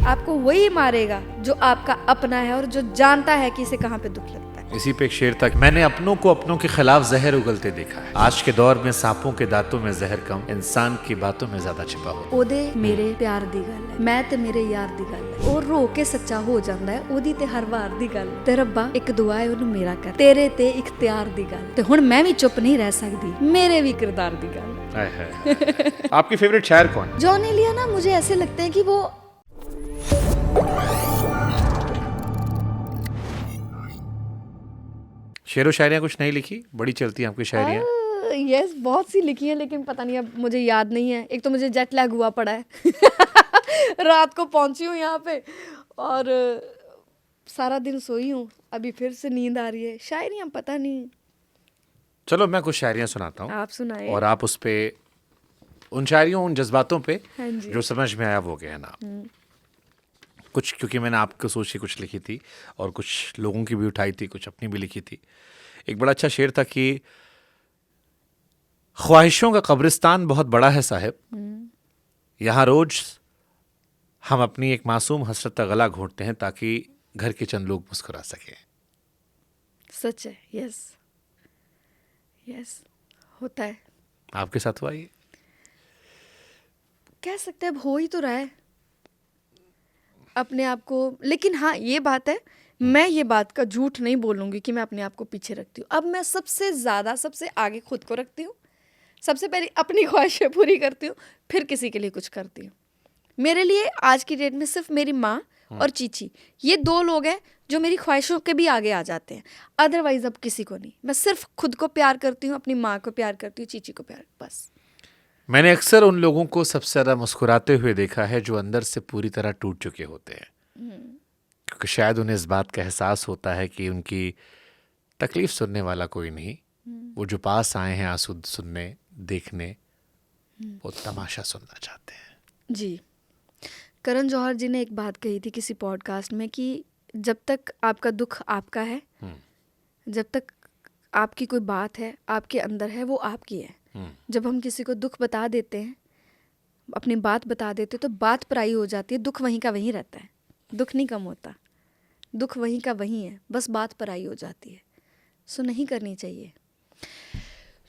आपको वही मारेगा जो आपका अपना है और जो जानता है कि इसे कहाँ पे दुख लगता है। इसी पे एक शेर था, मैंने अपनों को अपनों के खिलाफ जहर उगलते देखा है। आज के दौर में सांपों के दांतों में जहर कम, इंसान की बातों में ज्यादा छिपा होता। ओदे मेरे प्यार दी गल है, मैं ते मेरे यार दी गल है, और रो के सच्चा हो जांदा है ओदी ते हर वार दी गल। ते रब्बा एक दुआ है ओनू मेरा कर, तेरे ते इख्तियार दी गल, ते हुण मैं भी चुप नहीं रह सकदी, मेरे भी किरदार दी गल। हाय हाय। आपकी फेवरेट शायर कौन? जॉन एलिया ना मुझे ऐसे लगते हैं कि वो शेर व शायरियाँ कुछ नहीं लिखी, बड़ी चलती हैं आपकी शायरियाँ। यस बहुत सी लिखी है, लेकिन पता नहीं अब मुझे याद नहीं है। एक तो मुझे जेट लैग हुआ पड़ा है रात को पहुंची हूँ यहाँ पे और सारा दिन सोई हूँ, अभी फिर से नींद आ रही है। शायरियाँ पता नहीं। चलो मैं कुछ शायरियाँ सुनाता हूँ, आप सुनाए। और आप उस पे, उन शायरियों, उन जज्बातों पे हाँ जी। जो समझ में आया वो कहना। कुछ क्योंकि मैंने आपको सोच के कुछ लिखी थी और कुछ लोगों की भी उठाई थी, कुछ अपनी भी लिखी थी। एक बड़ा अच्छा शेर था कि ख्वाहिशों का कब्रिस्तान बहुत बड़ा है साहिब, यहाँ रोज हम अपनी एक मासूम हसरत का गला घोंटते हैं ताकि घर के चंद लोग मुस्कुरा सकें। सच है। यस यस होता है। आपके साथ हुआ ये? कह सकते हैं अब हो ही तो रहा है अपने आप को। लेकिन हाँ ये बात है, मैं ये बात का झूठ नहीं बोलूँगी कि मैं अपने आप को पीछे रखती हूँ। अब मैं सबसे ज़्यादा सबसे आगे खुद को रखती हूँ, सबसे पहले अपनी ख्वाहिशें पूरी करती हूँ, फिर किसी के लिए कुछ करती हूँ। मेरे लिए आज की डेट में सिर्फ मेरी माँ और चीची, ये दो लोग हैं जो मेरी ख्वाहिशों के भी आगे आ जाते हैं। अदरवाइज अब किसी को नहीं। मैं सिर्फ खुद को प्यार करती हूँ, अपनी माँ को प्यार करती हूँ, चीची को प्यार, बस। मैंने अक्सर उन लोगों को सबसे ज़्यादा मुस्कुराते हुए देखा है जो अंदर से पूरी तरह टूट चुके होते हैं, क्योंकि शायद उन्हें इस बात का एहसास होता है कि उनकी तकलीफ सुनने वाला कोई नहीं, वो जो पास आए हैं आंसू सुनने देखने, वो तमाशा सुनना चाहते हैं। जी, करण जौहर जी ने एक बात कही थी किसी पॉडकास्ट में कि जब तक आपका दुख आपका है, जब तक आपकी कोई बात है आपके अंदर है, वो आपकी है। जब हम किसी को दुख बता देते हैं, अपनी बात बता देते हैं, तो बात पराई हो जाती है, दुख वहीं का वहीं रहता है, दुख नहीं कम होता, दुख वहीं का वहीं है, बस बात पराई हो जाती है। सो नहीं करनी चाहिए।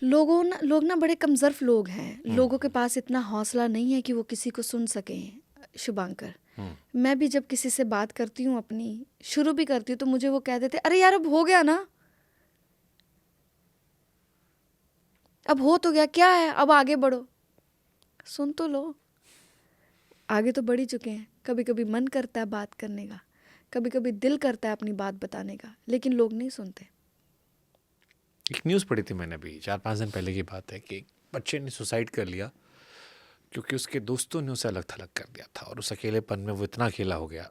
लोग ना बड़े कमज़र्फ लोग हैं, लोगों के पास इतना हौसला नहीं है कि वो किसी को सुन सकें। शुभांकर, मैं भी जब किसी से बात करती हूँ, अपनी शुरू भी करती हूँ, तो मुझे वो कह देते अरे यार अब हो गया ना, अब हो तो गया, क्या है, अब आगे बढ़ो। सुन तो लो, आगे तो बढ़ ही चुके हैं। कभी कभी मन करता है बात करने का, कभी कभी दिल करता है अपनी बात बताने का, लेकिन लोग नहीं सुनते। एक न्यूज़ पढ़ी थी मैंने अभी 4-5 दिन पहले की बात है कि एक बच्चे ने सुसाइड कर लिया क्योंकि उसके दोस्तों ने उसे अलग थलग कर दिया था, और उस अकेलेपन में वो इतना अकेला हो गया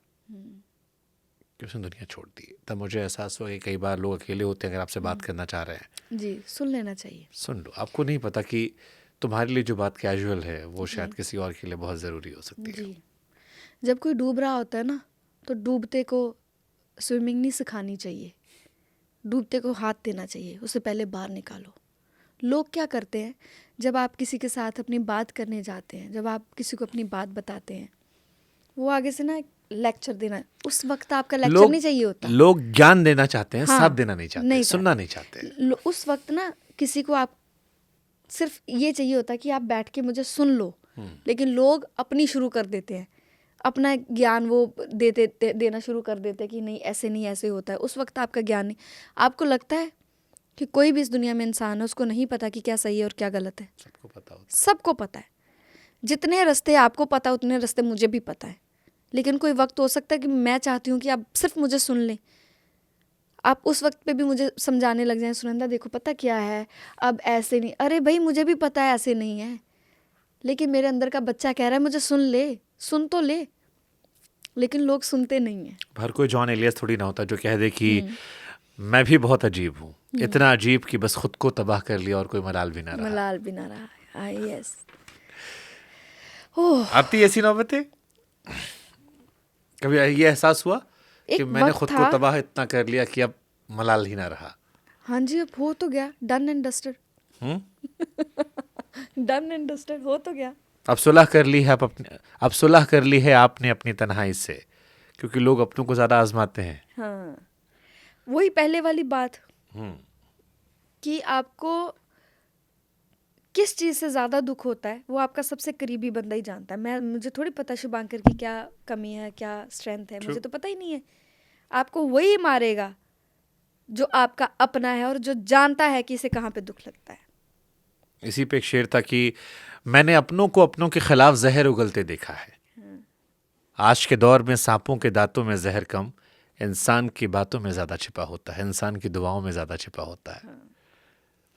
कि उसने दुनिया छोड़ दी। तब मुझे एहसास हुआ कि कई बार लोग अकेले होते हैं, अगर आपसे बात करना चाह रहे हैं, जी, सुन लेना चाहिए। सुन लो। आपको नहीं पता कि तुम्हारे लिए जो बात कैजुअल है वो शायद किसी और के लिए बहुत ज़रूरी हो सकती है। जी, जब कोई डूब रहा होता है ना, तो डूबते को स्विमिंग नहीं सिखानी चाहिए, डूबते को हाथ देना चाहिए, उससे पहले बाहर निकालो। लोग क्या करते हैं, जब आप किसी के साथ अपनी बात करने जाते हैं, जब आप किसी को अपनी बात बताते हैं, वो आगे से ना एक लेक्चर देना, उस वक्त आपका लेक्चर नहीं चाहिए होता। लोग ज्ञान देना चाहते हैं, हाँ, साथ देना नहीं चाहते, नहीं सुनना नहीं चाहते। उस वक्त ना किसी को आप सिर्फ ये चाहिए होता कि आप बैठ के मुझे सुन लो, लेकिन लोग अपनी शुरू कर देते हैं, अपना ज्ञान वो देना शुरू कर देते हैं कि नहीं ऐसे नहीं, ऐसे होता है। उस वक्त आपका ज्ञान नहीं, आपको लगता है कि कोई भी इस दुनिया में इंसान है, उसको नहीं पता कि क्या सही है और क्या गलत है। सबको पता होता सबको पता है। जितने रास्ते आपको पता उतने रास्ते मुझे भी पता है, लेकिन कोई वक्त हो सकता है कि मैं चाहती हूँ कि आप सिर्फ मुझे सुन लें। आप उस वक्त पे भी मुझे समझाने लग जाएं, सुनंदा देखो पता क्या है, अब ऐसे नहीं। अरे भाई मुझे भी पता है ऐसे नहीं है, लेकिन मेरे अंदर का बच्चा कह रहा है मुझे सुन ले, सुन तो ले, लेकिन लोग सुनते नहीं हैं। हर कोई जॉन एलियस थोड़ी ना होता जो कह दे कि मैं भी बहुत अजीब हूँ, इतना अजीब कि बस खुद को तबाह कर लिया और कोई मलाल भी ना रहा। मलाल भी ना रहा। यस। ओह, आती ऐसी नौबतें? कभी ये एहसास हुआ कि एक मैंने वक्त खुद को था। तबाह इतना कर लिया कि अब मलाल ही ना रहा? हाँ जी, अब हो तो गया, done and dusted. Done and dusted हो तो गया। अब सुलह कर ली है आपने अपनी तन्हाई से, क्योंकि लोग अपनों को ज्यादा आजमाते हैं। हाँ, वही पहले वाली बात हम्म, कि आपको किस चीज़ से ज़्यादा दुख होता है वो आपका सबसे करीबी बंदा ही जानता है। मुझे थोड़ी पता शुभांकर की क्या कमी है, क्या स्ट्रेंथ है, मुझे तो पता ही नहीं है। आपको वही मारेगा जो आपका अपना है और जो जानता है कि इसे कहाँ पे दुख लगता है। इसी पे एक शेर था कि मैंने अपनों को अपनों के खिलाफ जहर उगलते देखा है। आज के दौर में सांपों के दांतों में जहर कम, इंसान की बातों में ज्यादा छिपा होता है, इंसान की दुआओं में ज्यादा छिपा होता है।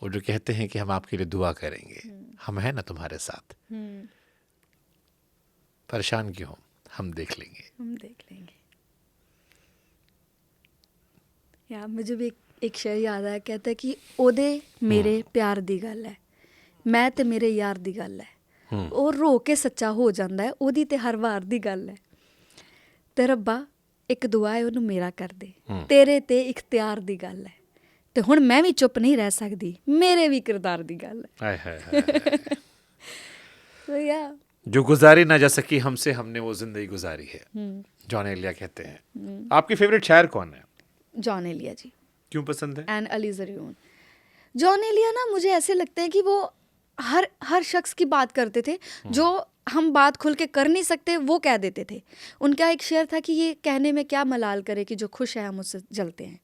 वो जो कहते हैं कि हम आपके लिए दुआ करेंगे, हम हैं ना तुम्हारे साथ, परेशान क्यों हो, हम देख लेंगे। हम देख लेंगे। यार मुझे भी एक शेर याद आया, कहता है कि ओदे मेरे प्यार दी गल है, मैं ते मेरे यार दी गल है, और रो के सच्चा हो जांदा है, ओदी ते हर वार दी गल है, ते रब्बा एक दुआ है ओनू मेरा कर दे, तेरे ते इख्तियार दी गल है, ते हुण मैं भी चुप नहीं रह सकदी, मेरे भी किरदार दी गल है। हाय हाय हाय। तो या जो गुजारी ना जा सकी हमसे, हमने वो जिंदगी गुजारी है, जॉन एलिया कहते हैं। आपकी फेवरेट शायर कौन है? जॉन एलिया जी। क्यों पसंद है? एंड अली ज़रियून। जॉन एलिया ना मुझे ऐसे लगता है कि वो हर शख्स की बात करते थे, जो हम बात खुल के कर नहीं सकते वो कह देते थे। उनका एक शेर था कि ये कहने में क्या मलाल करे कि जो खुश है हम उससे जलते हैं।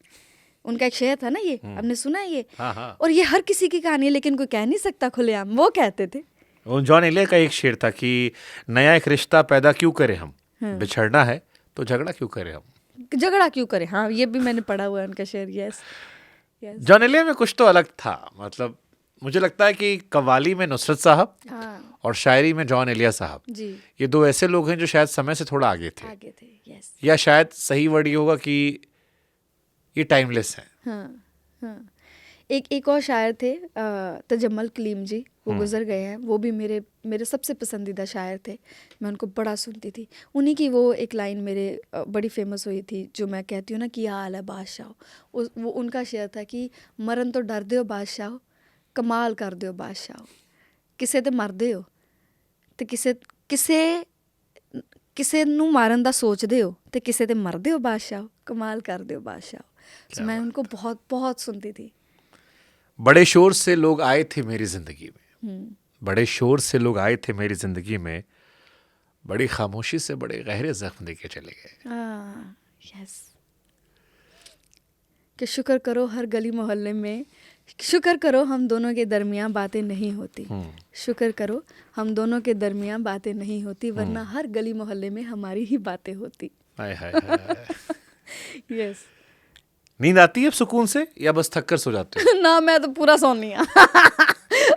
उनका एक शेर था ना, ये आपने सुना है ये? हाँ हाँ। और ये हर किसी की कहानी है, लेकिन कोई कह नहीं सकता खुलेआम, वो कहते थे। जॉन एलिया का एक शेर था कि नया एक रिश्ता पैदा क्यों करें हम, बिछड़ना है तो झगड़ा क्यों करें हम, झगड़ा क्यों करें। हाँ, ये भी मैंने पढ़ा हुआ है उनका शेर। Yes yes. जॉन एलिया में कुछ तो अलग था। मतलब मुझे लगता है कि कव्वाली में नुसरत साहब हाँ और शायरी में जॉन एलिया साहब, जी, ये दो ऐसे लोग हैं जो शायद समय से थोड़ा आगे थे, आगे थे। यस। या शायद सही वर्ड ये होगा कि ये टाइमलेस हैं। हाँ हाँ। एक और शायर थे तजम्मल कलीम जी, वो गुजर गए हैं। वो भी मेरे सबसे पसंदीदा शायर थे, मैं उनको बड़ा सुनती थी। उन्हीं की वो एक लाइन मेरे बड़ी फेमस हुई थी, जो मैं कहती हूँ ना कि हाल है बादशाह। वो उनका शेर था कि मरन तो डरदे हो बादशाह, कमाल कर दो बादशाह, किसे ते मरदे हो ते किसे नू मारन दा सोचदे हो ते किसे ते मरदे हो बादशाह, कमाल कर दो बादशाह। तो मैं उनको बहुत बहुत सुनती थी। बड़े शोर से लोग आए थे मेरी जिंदगी में, बड़े शोर से लोग आए थे मेरी जिंदगी में, बड़ी खामोशी से बड़े गहरे जख्म देके चले गए। यस। कि शुक्र करो हर गली मोहल्ले में, शुक्र करो हम दोनों के दरमियां बातें नहीं होती, शुक्र करो हम दोनों के दरमियां बातें नहीं होती, वरना हर गली मोहल्ले में हमारी ही बातें होती। हाय हाय हाय। यस। नींद आती है अब सुकून से, या बस थक कर सो जाते हो? ना, मैं तो पूरा सोनी हाँ।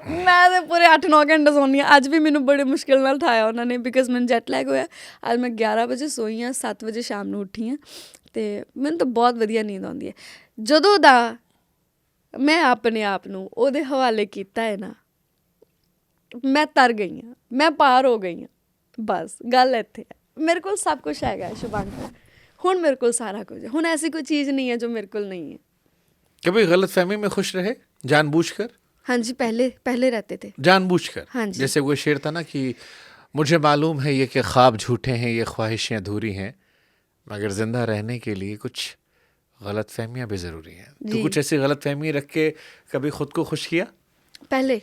मैं तो पूरे 8-9 घंटे सोनी हाँ। आज भी मैंने बड़ी मुश्किल नाल उठाया उन्होंने, बिकॉज मैंने जैट लैग होया। आज मैं 11 बजे सोई हाँ, 7 वजे शाम ਨੂੰ ਉੱਠੀ ਹਾਂ, ਤੇ ਮੈਨੂੰ ਤਾਂ ਬਹੁਤ ਵਧੀਆ ਨੀਂਦ ਆਉਂਦੀ ਹੈ। ਜਦੋਂ ਦਾ ਮੈਂ ਆਪਣੇ ਆਪ ਨੂੰ ਉਹਦੇ ਹਵਾਲੇ ਕੀਤਾ ਹੈ ਨਾ, ਮੈਂ ਤਰ ਗਈ ਹਾਂ, ਮੈਂ ਪਾਰ ਹੋ ਗਈ ਹਾਂ। ਬਸ ਗੱਲ ਇੱਥੇ ਹੈ। ਮੇਰੇ ਕੋਲ ਸਭ ਕੁਝ ਹੈਗਾ शुभांकर, ਹੁਣ ਮੇਰੇ ਕੋਲ ਸਾਰਾ ਕੁਝ ਹੈ। ਹੁਣ ऐसी कोई चीज़ नहीं है जो मेरे को नहीं है। कभी गलतफहमी में खुश रहे जानबूझकर? हाँ जी, पहले रहते थे जानबूझकर। हाँ जी। जैसे वो शेर था ना कि मुझे मालूम है ये कि ख्वाब झूठे हैं, ये ख्वाहिशें अधूरी हैं, मगर जिंदा रहने के लिए कुछ गलतफहमियां भी जरूरी हैं। तो कुछ ऐसी गलतफहमी रख के कभी खुद को खुश किया? पहले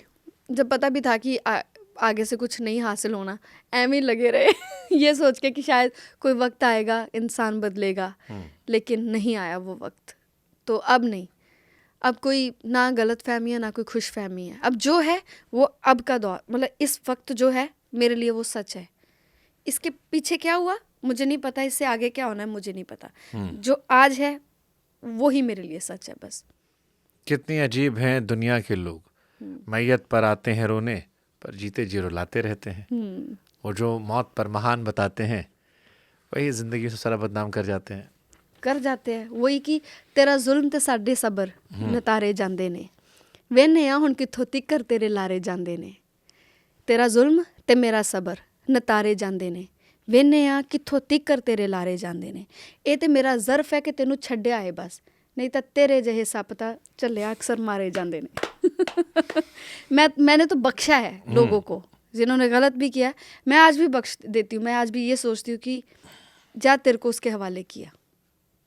जब पता भी था कि आगे से कुछ नहीं हासिल होना, ऐम ही लगे रहे ये सोच के कि शायद कोई वक्त आएगा इंसान बदलेगा, लेकिन नहीं आया वो वक्त। तो अब नहीं, अब कोई ना गलत फहमी है ना कोई खुश फहमी है। अब जो है वो अब का दौर, मतलब इस वक्त जो है मेरे लिए वो सच है। इसके पीछे क्या हुआ मुझे नहीं पता, इससे आगे क्या होना है मुझे नहीं पता। जो आज है वो ही मेरे लिए सच है बस। कितनी अजीब हैं दुनिया के लोग, मैयत पर आते हैं रोने, पर जीते जी रुलाते रहते हैं। वो जो मौत पर महान बताते हैं, वही जिंदगी से सारा बदनाम कर जाते हैं। वही कि तेरा जुल्म ते साडे सबर नतारे जांदे ने, वेने आ हुण कित्थों तिक्कर तेरे लारे जांदे ने, तेरा जुल्म ते मेरा सबर नतारे जांदे ने, वेने आ कित्थों तिक्कर तेरे लारे जांदे ने। ये ते मेरा ज़र्फ है कि तेनू छड्डिया है बस, नहीं तो तेरे जहे सप तां झल्लिया अक्सर मारे जांदे ने। मैंने तो बख्शा है लोगों को, जिन्होंने गलत भी किया मैं आज भी बख्श देती हूँ। मैं आज भी ये सोचती हूँ कि जा तेरे को उसके हवाले किया,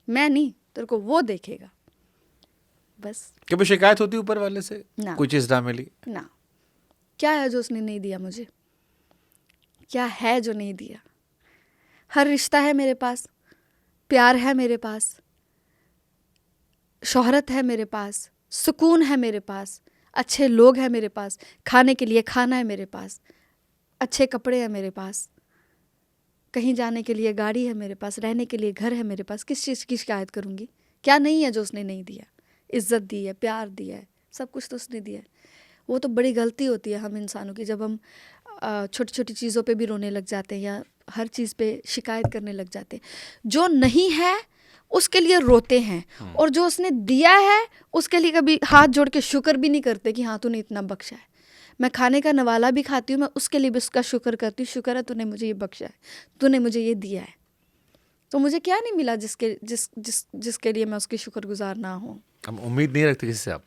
मैं नहीं, तेरे को वो देखेगा बस। कभी शिकायत होती ऊपर वाले से ना। कोई चीज ना मिली? ना, क्या है जो उसने नहीं दिया मुझे, क्या है जो नहीं दिया? हर रिश्ता है मेरे पास, प्यार है मेरे पास, शोहरत है मेरे पास, सुकून है मेरे पास, अच्छे लोग हैं मेरे पास, खाने के लिए खाना है मेरे पास, अच्छे कपड़े हैं मेरे पास, कहीं जाने के लिए गाड़ी है मेरे पास, रहने के लिए घर है मेरे पास। किस चीज़ की शिकायत करूँगी? क्या नहीं है जो उसने नहीं दिया? इज्जत दी है, प्यार दिया है, सब कुछ तो उसने दिया है। वो तो बड़ी गलती होती है हम इंसानों की, जब हम छोटी छोटी चीज़ों पे भी रोने लग जाते हैं या हर चीज़ पे शिकायत करने लग जाते हैं। जो नहीं है उसके लिए रोते हैं, और जो उसने दिया है उसके लिए कभी हाथ जोड़ के शुक्र भी नहीं करते कि हाँ तूने इतना बख्शा है। मैं खाने का नवाला भी खाती हूँ, मैं उसके लिए भी उसका शुक्र करती हूँ, शुक्र है तूने मुझे ये बख्शा है, तूने मुझे ये दिया है। तो मुझे क्या नहीं मिला जिसके लिए मैं उसकी शुक्रगुजार ना हूँ? हम उम्मीद नहीं रखते किसी से आप?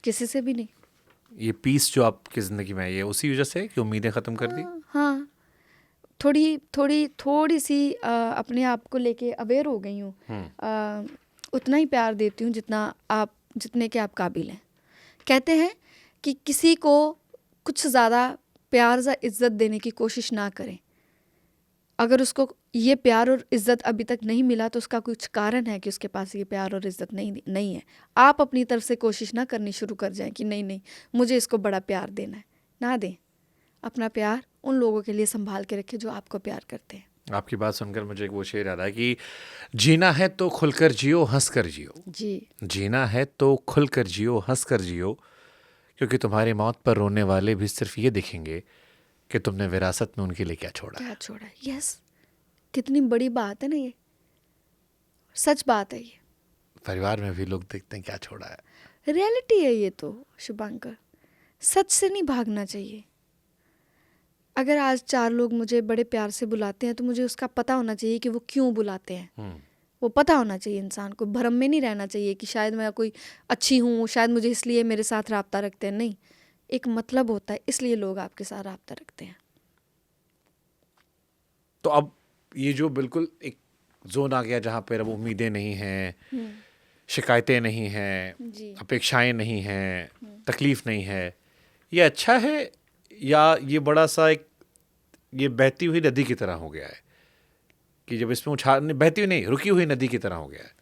किसी से भी नहीं। ये पीस जो आपकी जिंदगी में है ये उसी वजह से है कि उम्मीदें खत्म कर दी? हाँ, थोड़ी सी अपने आप को लेके अवेयर हो गई हूँ। उतना ही प्यार देती हूँ जितने के आप काबिल हैं। कहते हैं कि किसी को कुछ ज़्यादा प्यार या इज़्ज़त देने की कोशिश ना करें। अगर उसको ये प्यार और इज़्ज़त अभी तक नहीं मिला तो उसका कुछ कारण है कि उसके पास ये प्यार और इज़्ज़त नहीं है। आप अपनी तरफ से कोशिश ना करनी शुरू कर जाएं कि नहीं मुझे इसको बड़ा प्यार देना है। ना दें, अपना प्यार उन लोगों के लिए संभाल के रखें जो आपको प्यार करते हैं। आपकी बात सुनकर मुझे एक वो शेर याद आया कि जीना है तो खुलकर जियो, हंस कर जियो। जी, जीना है तो खुलकर जियो, हंस कर जियो, क्योंकि तुम्हारी मौत पर रोने वाले भी सिर्फ ये देखेंगे कि तुमने विरासत में उनके लिए क्या छोड़ा। क्या छोड़ा? यस, कितनी बड़ी बात है ना, ये सच बात है। ये परिवार में भी लोग देखते हैं क्या छोड़ा है। रियलिटी है ये तो शुभांकर। सच से नहीं भागना चाहिए। अगर आज 4 लोग मुझे बड़े प्यार से बुलाते हैं तो मुझे उसका पता होना चाहिए कि वो क्यों बुलाते हैं। वो पता होना चाहिए इंसान को। भ्रम में नहीं रहना चाहिए कि शायद मैं कोई अच्छी हूँ, शायद मुझे इसलिए मेरे साथ राब्ता रखते हैं। नहीं, एक मतलब होता है, इसलिए लोग आपके साथ राब्ता रखते हैं। तो अब ये जो बिल्कुल एक जोन आ गया जहाँ पर अब उम्मीदें नहीं हैं, शिकायतें नहीं हैं, जी। अपेक्षाएं नहीं हैं, तकलीफ नहीं है, ये अच्छा है या ये बड़ा सा एक ये बहती हुई नदी की तरह हो गया है कि जब इसमें उछाल बहती हुई नहीं, रुकी हुई नदी की तरह हो गया है?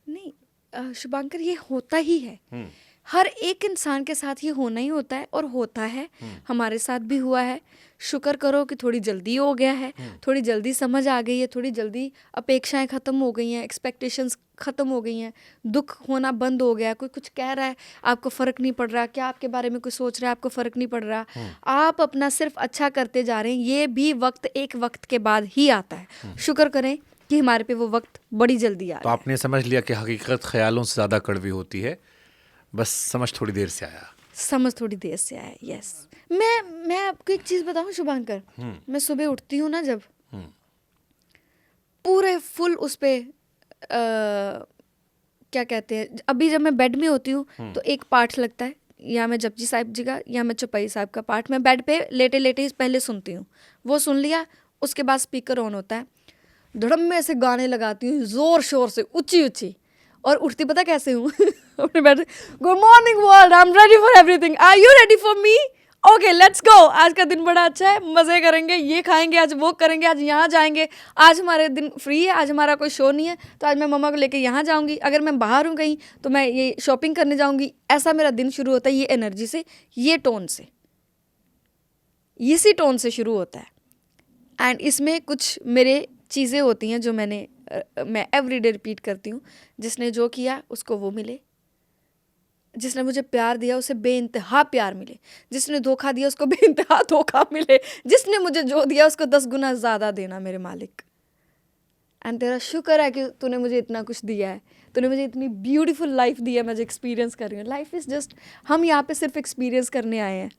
नहीं शुभांकर, ये होता ही है। हर एक इंसान के साथ ये होना ही होता है और होता है। हमारे साथ भी हुआ है। शुक्र करो कि थोड़ी जल्दी हो गया है, थोड़ी जल्दी समझ आ गई है, थोड़ी जल्दी अपेक्षाएं ख़त्म हो गई हैं, एक्सपेक्टेशंस ख़त्म हो गई हैं, दुख होना बंद हो गया है। कोई कुछ कह रहा है, आपको फ़र्क नहीं पड़ रहा, क्या आपके बारे में कोई सोच रहा है, आपको फ़र्क नहीं पड़ रहा, आप अपना सिर्फ अच्छा करते जा रहे हैं। ये भी वक्त एक वक्त के बाद ही आता है। शुक्र करें कि हमारे पे वो वक्त बड़ी जल्दी आ तो रहा है। आपने समझ लिया कि हकीकत ख्यालों से ज़्यादा कड़वी होती है, बस समझ थोड़ी देर से आया। समझ थोड़ी देर से आया। यस, मैं आपको एक चीज़ बताऊं शुभांकर, मैं सुबह उठती हूँ ना जब, पूरे फुल उस पे क्या कहते हैं, अभी जब मैं बेड में होती हूँ तो एक पाठ लगता है, या मैं जपजी साहिब जी का या मैं चौपाई साहिब का पाठ मैं बेड पे लेटे लेटे ही पहले सुनती हूँ। वो सुन लिया, उसके बाद स्पीकर ऑन होता है, धड़म में ऐसे गाने लगाती हूँ ज़ोर शोर से, ऊंची ऊंची, और उठती पता कैसे हूँ अपने bed. Good morning world, I am ready for everything, are you ready for me? Okay let's go, आज का दिन बड़ा अच्छा है, मज़े करेंगे, ये खाएंगे, आज वो करेंगे, आज यहाँ जाएंगे, आज हमारे दिन फ्री है, आज हमारा कोई शो नहीं है तो आज मैं मम्मा को लेके यहाँ जाऊँगी, अगर मैं बाहर हूँ कहीं तो मैं ये शॉपिंग करने जाऊँगी। ऐसा मेरा दिन शुरू होता है, ये एनर्जी से, ये टोन से, इसी टोन से शुरू होता है। एंड इसमें कुछ मेरे चीज़ें होती हैं जो मैं एवरीडे रिपीट करती हूँ। जिसने जो किया उसको वो मिले, जिसने मुझे प्यार दिया उसे बेइंतहा प्यार मिले, जिसने धोखा दिया उसको बेइंतहा धोखा मिले, जिसने मुझे जो दिया उसको 10 गुना ज़्यादा देना मेरे मालिक। एंड तेरा शुक्र है कि तूने मुझे इतना कुछ दिया है, तूने मुझे इतनी ब्यूटीफुल लाइफ दी है, मैं जो एक्सपीरियंस कर रही हूँ। लाइफ इज़ जस्ट, हम यहाँ पे सिर्फ एक्सपीरियंस करने आए हैं।